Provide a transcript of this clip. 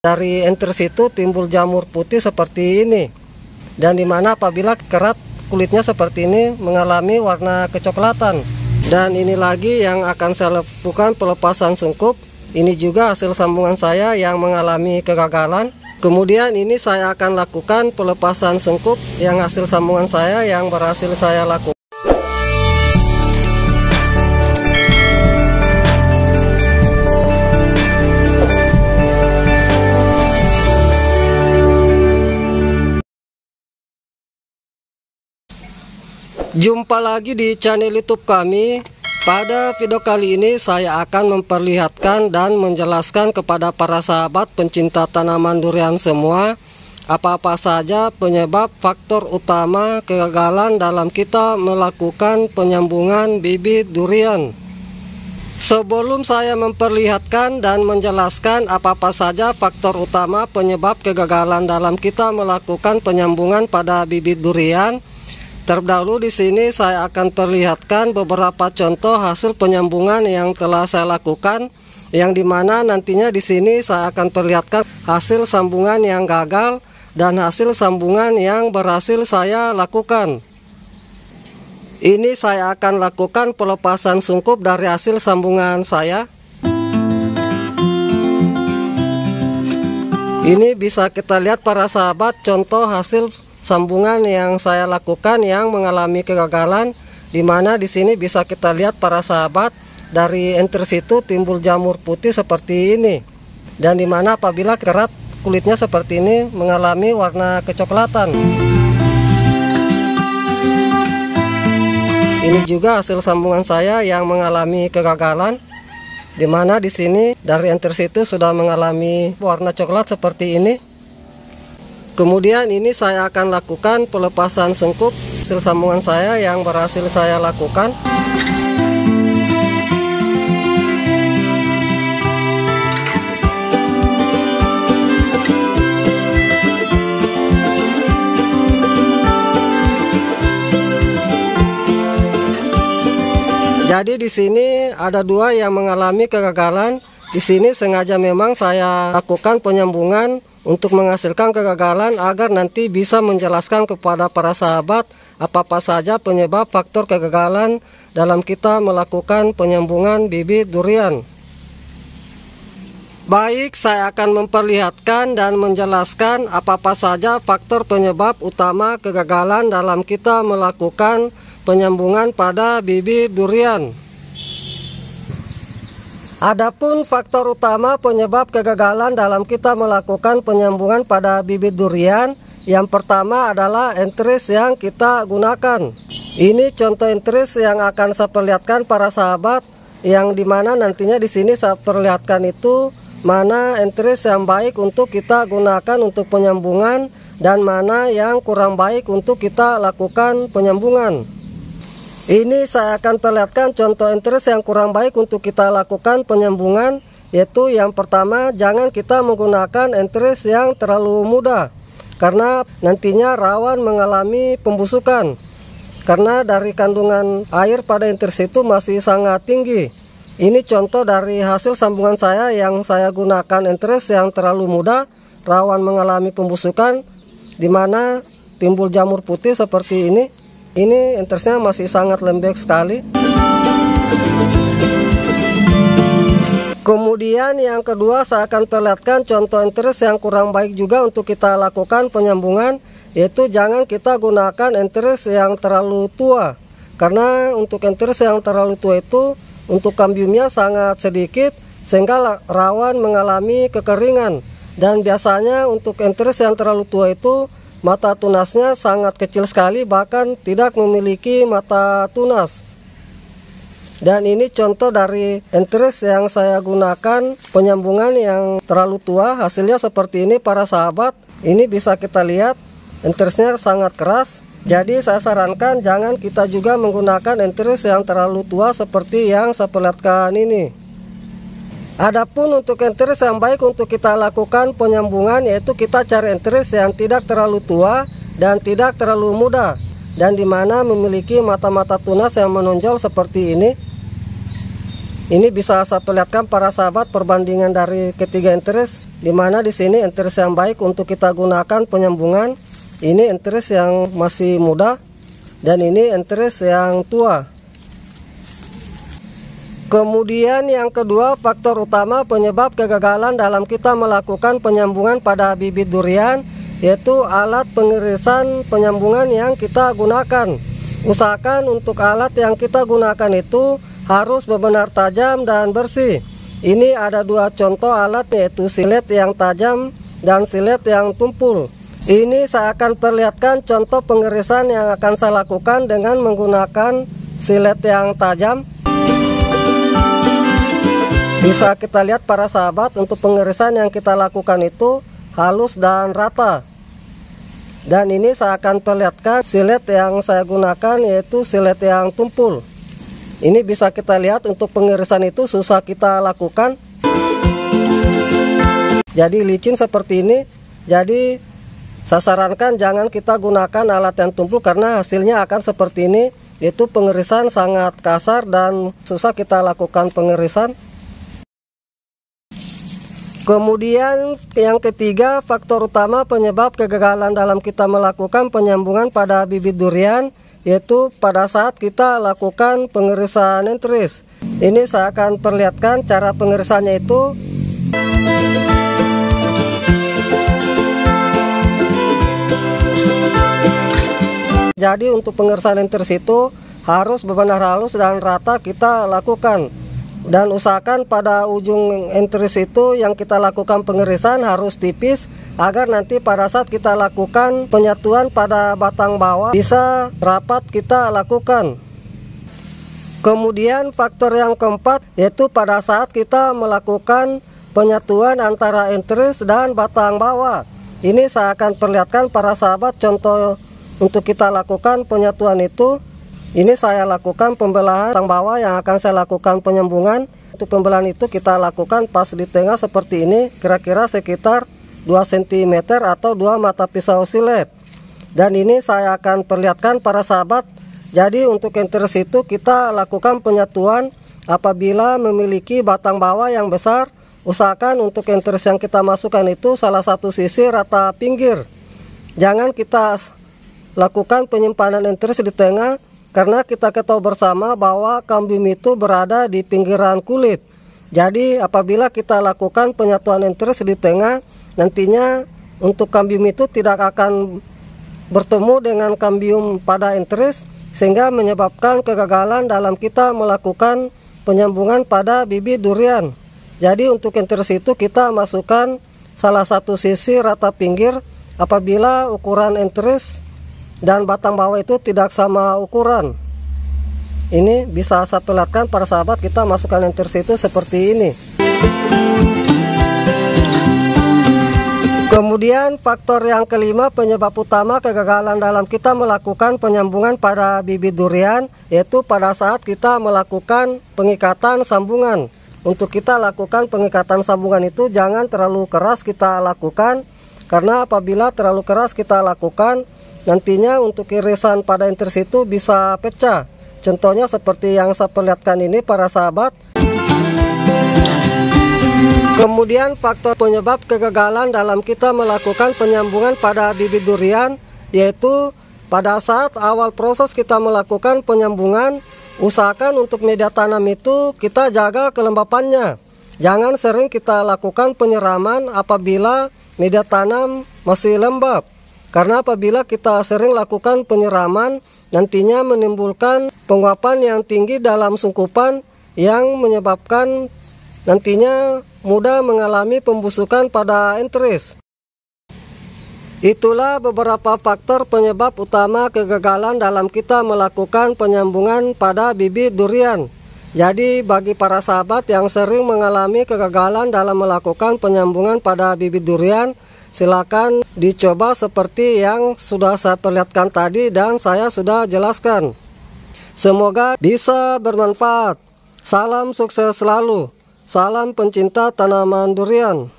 Dari entris itu timbul jamur putih seperti ini. Dan dimana apabila kerat kulitnya seperti ini mengalami warna kecoklatan. Dan ini lagi yang akan saya lakukan pelepasan sungkup. Ini juga hasil sambungan saya yang mengalami kegagalan. Kemudian ini saya akan lakukan pelepasan sungkup yang hasil sambungan saya yang berhasil saya lakukan. Jumpa lagi di channel YouTube kami. Pada video kali ini saya akan memperlihatkan dan menjelaskan kepada para sahabat pencinta tanaman durian semua apa-apa saja penyebab faktor utama kegagalan dalam kita melakukan penyambungan bibit durian. Sebelum saya memperlihatkan dan menjelaskan apa-apa saja faktor utama penyebab kegagalan dalam kita melakukan penyambungan pada bibit durian, terdahulu di sini saya akan perlihatkan beberapa contoh hasil penyambungan yang telah saya lakukan, yang dimana nantinya di sini saya akan perlihatkan hasil sambungan yang gagal dan hasil sambungan yang berhasil saya lakukan. Ini saya akan lakukan pelepasan sungkup dari hasil sambungan saya. Ini bisa kita lihat para sahabat contoh hasil sambungan yang saya lakukan yang mengalami kegagalan, di mana di sini bisa kita lihat para sahabat dari entris itu timbul jamur putih seperti ini, dan di mana apabila kerat kulitnya seperti ini mengalami warna kecoklatan. Ini juga hasil sambungan saya yang mengalami kegagalan, di mana di sini dari entris itu sudah mengalami warna coklat seperti ini. Kemudian ini saya akan lakukan pelepasan sungkup hasil sambungan saya yang berhasil saya lakukan. Jadi di sini ada dua yang mengalami kegagalan. Di sini sengaja memang saya lakukan penyambungan untuk menghasilkan kegagalan agar nanti bisa menjelaskan kepada para sahabat apa-apa saja penyebab faktor kegagalan dalam kita melakukan penyambungan bibit durian. Baik, saya akan memperlihatkan dan menjelaskan apa-apa saja faktor penyebab utama kegagalan dalam kita melakukan penyambungan pada bibit durian. Adapun faktor utama penyebab kegagalan dalam kita melakukan penyambungan pada bibit durian, yang pertama adalah entris yang kita gunakan. Ini contoh entris yang akan saya perlihatkan para sahabat, yang dimana nantinya di sini saya perlihatkan itu mana entris yang baik untuk kita gunakan untuk penyambungan dan mana yang kurang baik untuk kita lakukan penyambungan. Ini saya akan perlihatkan contoh entris yang kurang baik untuk kita lakukan penyambungan, yaitu yang pertama, jangan kita menggunakan entris yang terlalu muda, karena nantinya rawan mengalami pembusukan, karena dari kandungan air pada entris itu masih sangat tinggi. Ini contoh dari hasil sambungan saya yang saya gunakan entris yang terlalu muda, rawan mengalami pembusukan, di mana timbul jamur putih seperti ini. Ini entrisnya masih sangat lembek sekali. Kemudian yang kedua saya akan perlihatkan contoh entris yang kurang baik juga untuk kita lakukan penyambungan, yaitu jangan kita gunakan entris yang terlalu tua. Karena untuk entris yang terlalu tua itu untuk kambiumnya sangat sedikit sehingga rawan mengalami kekeringan. Dan biasanya untuk entris yang terlalu tua itu mata tunasnya sangat kecil sekali, bahkan tidak memiliki mata tunas. Dan ini contoh dari entris yang saya gunakan penyambungan yang terlalu tua, hasilnya seperti ini para sahabat. Ini bisa kita lihat entrisnya sangat keras. Jadi saya sarankan jangan kita juga menggunakan entris yang terlalu tua seperti yang saya perlihatkan ini. Adapun untuk entris yang baik untuk kita lakukan penyambungan, yaitu kita cari entris yang tidak terlalu tua dan tidak terlalu muda, dan dimana memiliki mata-mata tunas yang menonjol seperti ini. Ini bisa saya perlihatkan para sahabat perbandingan dari ketiga entris. dimana di sini enteris yang baik untuk kita gunakan penyambungan. Ini enteris yang masih muda dan ini enteris yang tua. Kemudian yang kedua, faktor utama penyebab kegagalan dalam kita melakukan penyambungan pada bibit durian, yaitu alat pengirisan penyambungan yang kita gunakan. Usahakan untuk alat yang kita gunakan itu harus benar-benar tajam dan bersih. Ini ada dua contoh alat, yaitu silet yang tajam dan silet yang tumpul. Ini saya akan perlihatkan contoh pengirisan yang akan saya lakukan dengan menggunakan silet yang tajam. Bisa kita lihat para sahabat, untuk pengirisan yang kita lakukan itu halus dan rata. Dan ini saya akan perlihatkan silet yang saya gunakan, yaitu silet yang tumpul. Ini bisa kita lihat untuk pengirisan itu susah kita lakukan. Jadi licin seperti ini. Jadi saya sarankan jangan kita gunakan alat yang tumpul karena hasilnya akan seperti ini, yaitu pengirisan sangat kasar dan susah kita lakukan pengirisan. Kemudian yang ketiga, faktor utama penyebab kegagalan dalam kita melakukan penyambungan pada bibit durian, yaitu pada saat kita lakukan pengirisan enteris. Ini saya akan perlihatkan cara pengirisannya itu. Jadi untuk pengirisan enteris itu harus benar-benar halus dan rata kita lakukan. Dan usahakan pada ujung enteris itu yang kita lakukan pengirisan harus tipis, agar nanti pada saat kita lakukan penyatuan pada batang bawah bisa rapat kita lakukan. Kemudian faktor yang keempat, yaitu pada saat kita melakukan penyatuan antara enteris dan batang bawah. Ini saya akan perlihatkan para sahabat contoh untuk kita lakukan penyatuan itu. Ini saya lakukan pembelahan batang bawah yang akan saya lakukan penyambungan. Untuk pembelahan itu kita lakukan pas di tengah seperti ini, kira-kira sekitar 2 cm atau 2 mata pisau silet. Dan ini saya akan perlihatkan para sahabat. Jadi untuk enteris itu kita lakukan penyatuan apabila memiliki batang bawah yang besar. Usahakan untuk enteris yang kita masukkan itu salah satu sisi rata pinggir. Jangan kita lakukan penyimpanan enteris di tengah, karena kita ketahui bersama bahwa kambium itu berada di pinggiran kulit. Jadi apabila kita lakukan penyatuan enteris di tengah, nantinya untuk kambium itu tidak akan bertemu dengan kambium pada enteris, sehingga menyebabkan kegagalan dalam kita melakukan penyambungan pada bibit durian. Jadi untuk enteris itu kita masukkan salah satu sisi rata pinggir apabila ukuran enteris dan batang bawah itu tidak sama ukuran. Ini bisa saya perlihatkan para sahabat, kita masukkan enteris itu seperti ini. Kemudian faktor yang kelima penyebab utama kegagalan dalam kita melakukan penyambungan pada bibit durian, yaitu pada saat kita melakukan pengikatan sambungan. Untuk kita lakukan pengikatan sambungan itu jangan terlalu keras kita lakukan, karena apabila terlalu keras kita lakukan, nantinya untuk irisan pada enteris itu bisa pecah. Contohnya seperti yang saya perlihatkan ini para sahabat. Kemudian faktor penyebab kegagalan dalam kita melakukan penyambungan pada bibit durian, yaitu pada saat awal proses kita melakukan penyambungan, usahakan untuk media tanam itu kita jaga kelembapannya. Jangan sering kita lakukan penyiraman apabila media tanam masih lembab. Karena apabila kita sering lakukan penyiraman, nantinya menimbulkan penguapan yang tinggi dalam sungkupan yang menyebabkan nantinya mudah mengalami pembusukan pada enteris. Itulah beberapa faktor penyebab utama kegagalan dalam kita melakukan penyambungan pada bibit durian. Jadi bagi para sahabat yang sering mengalami kegagalan dalam melakukan penyambungan pada bibit durian, silakan dicoba seperti yang sudah saya perlihatkan tadi dan saya sudah jelaskan. Semoga bisa bermanfaat. Salam sukses selalu. Salam pencinta tanaman durian.